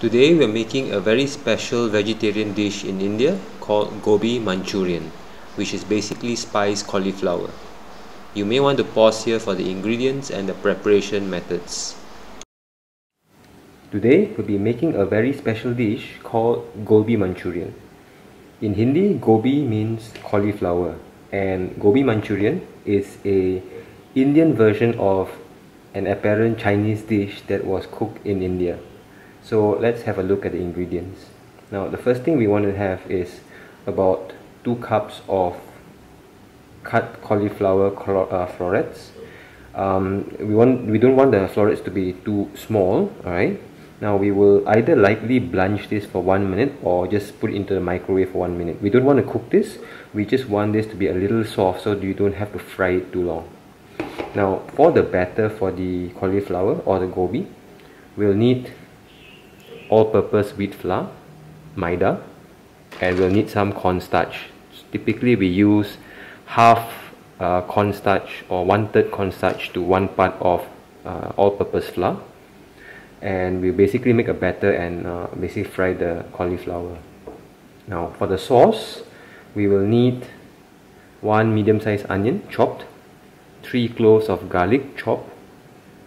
Today we are making a very special vegetarian dish in India called Gobi Manchurian, which is basically spiced cauliflower. You may want to pause here for the ingredients and the preparation methods. Today we'll be making a very special dish called Gobi Manchurian. In Hindi, Gobi means cauliflower, and Gobi Manchurian is a Indian version of an apparent Chinese dish that was cooked in India. So let's have a look at the ingredients. Now the first thing we want to have is about 2 cups of cut cauliflower florets. We don't want the florets to be too small. Alright. Now we will either lightly blanch this for 1 minute or just put it into the microwave for 1 minute. We don't want to cook this. We just want this to be a little soft so you don't have to fry it too long. Now for the batter for the cauliflower or the gobi, we'll need all-purpose wheat flour, maida, and we'll need some cornstarch. Typically we use half cornstarch or 1/3 cornstarch to 1 part of all-purpose flour, and we basically make a batter and basically fry the cauliflower. Now for the sauce, we will need 1 medium-sized onion chopped, 3 cloves of garlic chopped,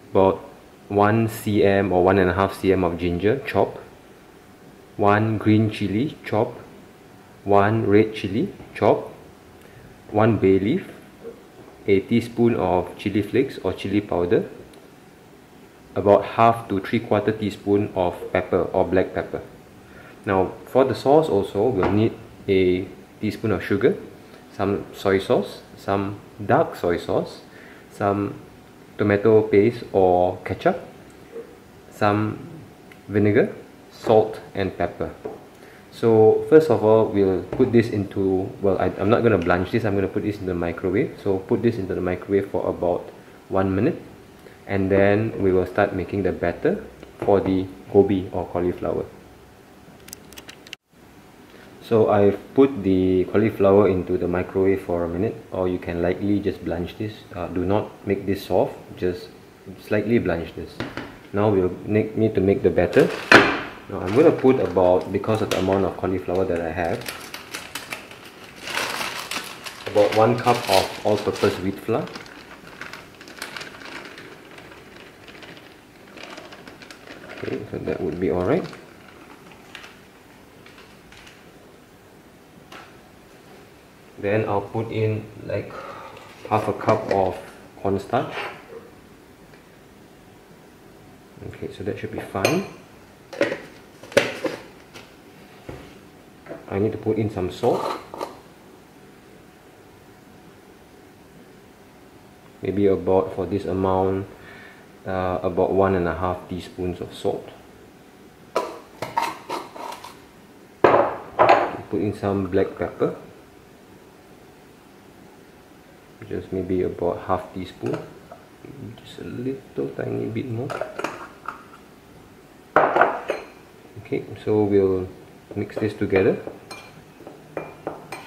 about 1 cm or 1.5 cm of ginger chopped, 1 green chili chopped, 1 red chili chopped, 1 bay leaf, a teaspoon of chili flakes or chili powder, about 1/2 to 3/4 teaspoon of pepper or black pepper. Now for the sauce also, we'll need a teaspoon of sugar, some soy sauce, some dark soy sauce, some tomato paste or ketchup, some vinegar, salt and pepper. So first of all, we'll put this into, well, I'm not going to blanch this, I'm going to put this in the microwave. So put this into the microwave for about 1 minute, and then we will start making the batter for the gobi or cauliflower. So I've put the cauliflower into the microwave for a minute, or you can lightly just blanch this. Do not make this soft, just slightly blanch this. Now we'll need to make the batter. Now I'm going to put about, because of the amount of cauliflower that I have, about 1 cup of all-purpose wheat flour. Okay, so that would be alright. Then I'll put in like 1/2 cup of cornstarch. Okay, so that should be fine. I need to put in some salt. Maybe about, for this amount, about 1.5 teaspoons of salt. Put in some black pepper. Just maybe about 1/2 teaspoon, just a little tiny bit more. Okay, so we'll mix this together,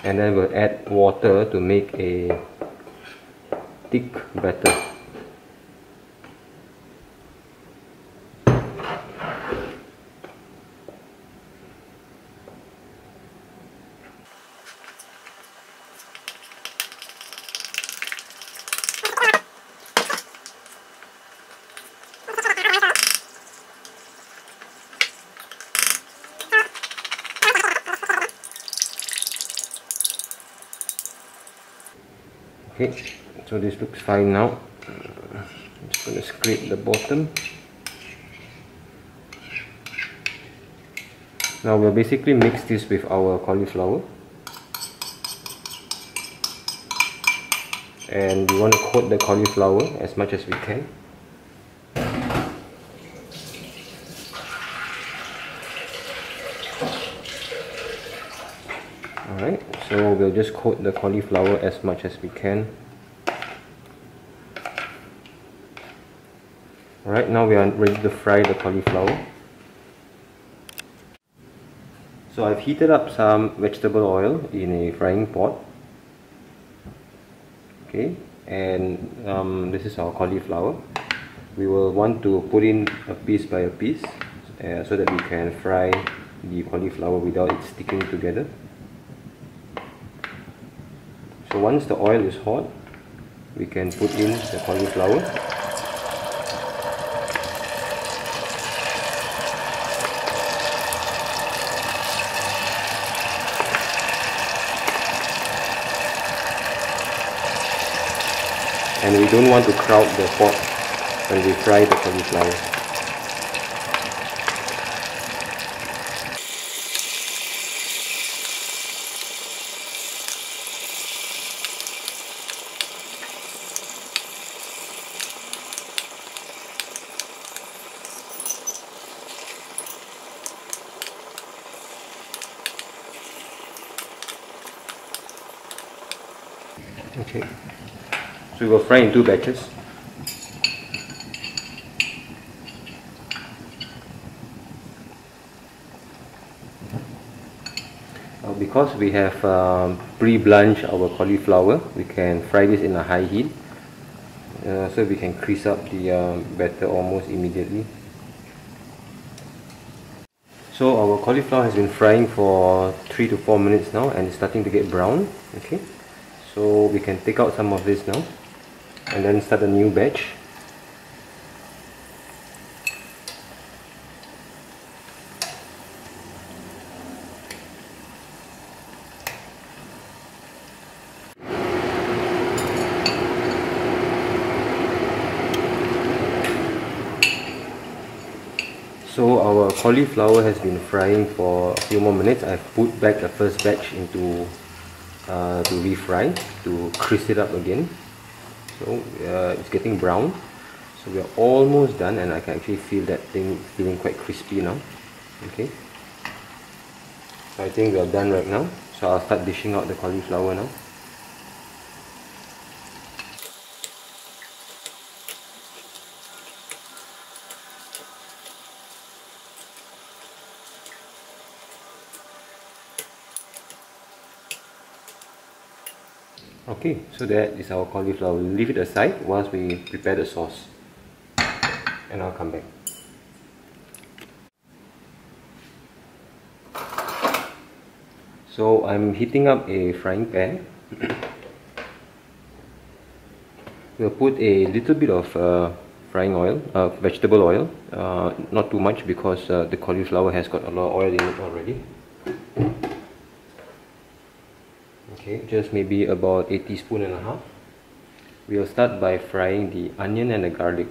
and then we'll add water to make a thick batter. Okay, so this looks fine now. I'm just going to scrape the bottom. Now we'll basically mix this with our cauliflower, and we want to coat the cauliflower as much as we can. Alright, so we'll just coat the cauliflower as much as we can. Alright, now we are ready to fry the cauliflower. So I've heated up some vegetable oil in a frying pot. Okay, and this is our cauliflower. We will want to put in a piece by a piece. So so that we can fry the cauliflower without it sticking together. So once the oil is hot, we can put in the cauliflower. And we don't want to crowd the pot when we fry the cauliflower. Okay, so we will fry in 2 batches. Because we have pre-blanched our cauliflower, we can fry this in a high heat, so we can crease up the batter almost immediately. So our cauliflower has been frying for 3 to 4 minutes now, and it's starting to get brown. Okay, so we can take out some of this now and then start a new batch. So our cauliflower has been frying for a few more minutes. I've put back the first batch into to refry, to crisp it up again. So it's getting brown. So we are almost done, and I can actually feel that thing feeling quite crispy now. Okay. So I think we are done right now. So I'll start dishing out the cauliflower now. Okay, so that is our cauliflower. We'll leave it aside whilst we prepare the sauce, and I'll come back. So I'm heating up a frying pan. We'll put a little bit of frying oil, vegetable oil, not too much because the cauliflower has got a lot of oil in it already. Okay, just maybe about 1.5 teaspoons. We'll start by frying the onion and the garlic.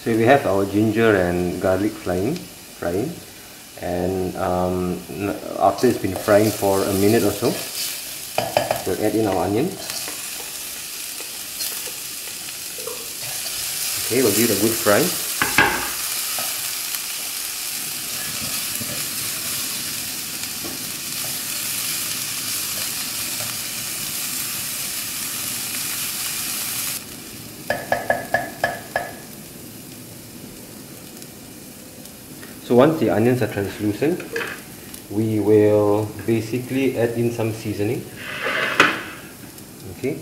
So we have our ginger and garlic frying, and after it's been frying for a minute or so, we'll add in our onion. Okay, we'll give it a good fry. So once the onions are translucent, we will basically add in some seasoning. Okay,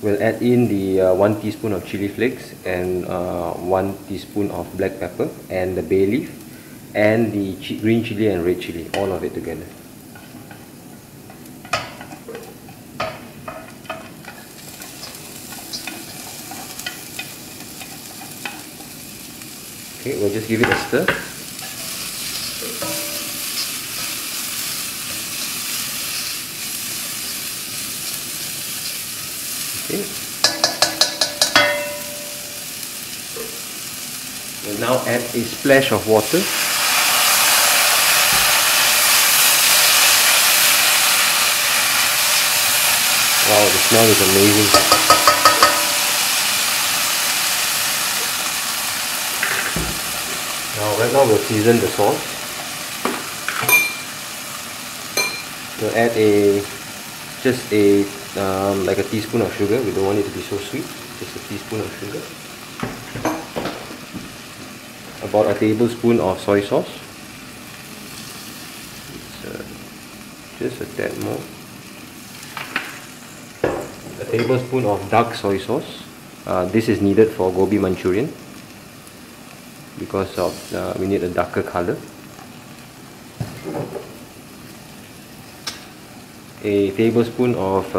we'll add in the 1 teaspoon of chili flakes and 1 teaspoon of black pepper and the bay leaf and the green chili and red chili, all of it together. Okay, we'll just give it a stir. Okay. We'll now add a splash of water. Wow, the smell is amazing. Now Right now we'll season the sauce. We'll add just like a teaspoon of sugar. We don't want it to be so sweet. Just a teaspoon of sugar. About a tablespoon of soy sauce. Just a tad more. A tablespoon of dark soy sauce. This is needed for Gobi Manchurian because of we need a darker color. A tablespoon of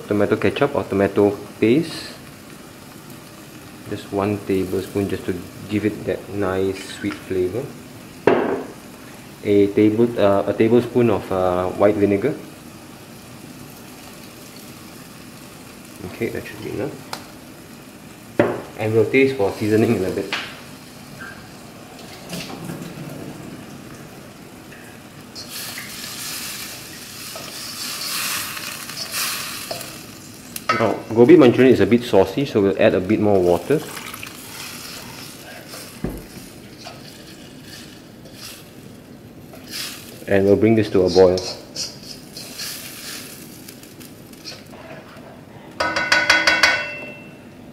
tomato ketchup or tomato paste. Just 1 tablespoon just to give it that nice sweet flavor. A tablespoon of white vinegar. Okay, that should be enough. And we'll taste for seasoning in a bit. Now, Gobi Manchurian is a bit saucy, so we'll add a bit more water. And we'll bring this to a boil.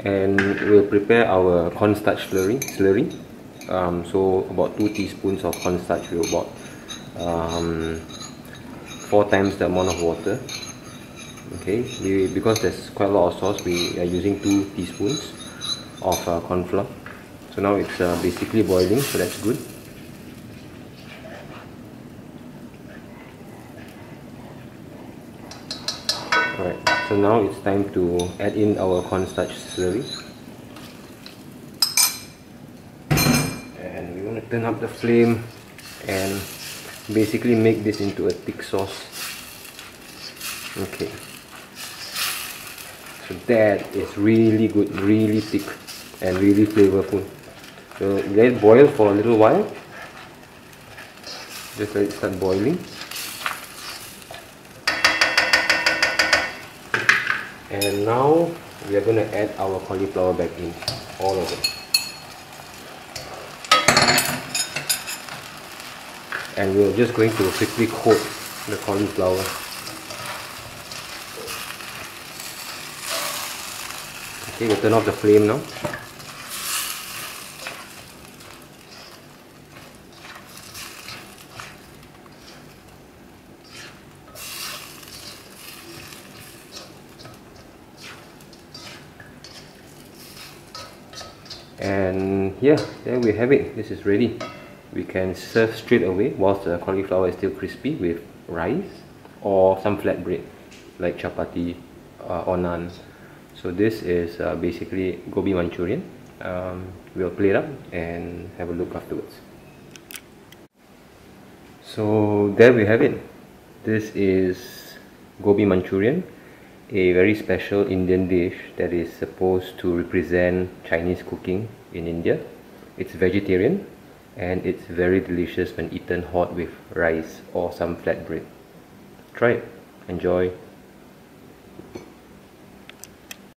And we'll prepare our cornstarch slurry. So about 2 teaspoons of cornstarch with about 4 times the amount of water. Okay, because there's quite a lot of sauce, we are using 2 teaspoons of corn flour. So now it's basically boiling, so that's good. Alright, so now it's time to add in our cornstarch slurry. And we want to turn up the flame and basically make this into a thick sauce. Okay. So that is really good, really thick and really flavorful. So let it boil for a little while. Just let it start boiling. And now we are going to add our cauliflower back in, all of it. And we're just going to quickly coat the cauliflower. Okay, we'll turn off the flame now. And yeah, there we have it. This is ready. We can serve straight away whilst the cauliflower is still crispy with rice or some flatbread like chapati or naan. So this is basically Gobi Manchurian. We'll plate it up and have a look afterwards. So there we have it. This is Gobi Manchurian, a very special Indian dish that is supposed to represent Chinese cooking in India. It's vegetarian and it's very delicious when eaten hot with rice or some flatbread. Try it. Enjoy.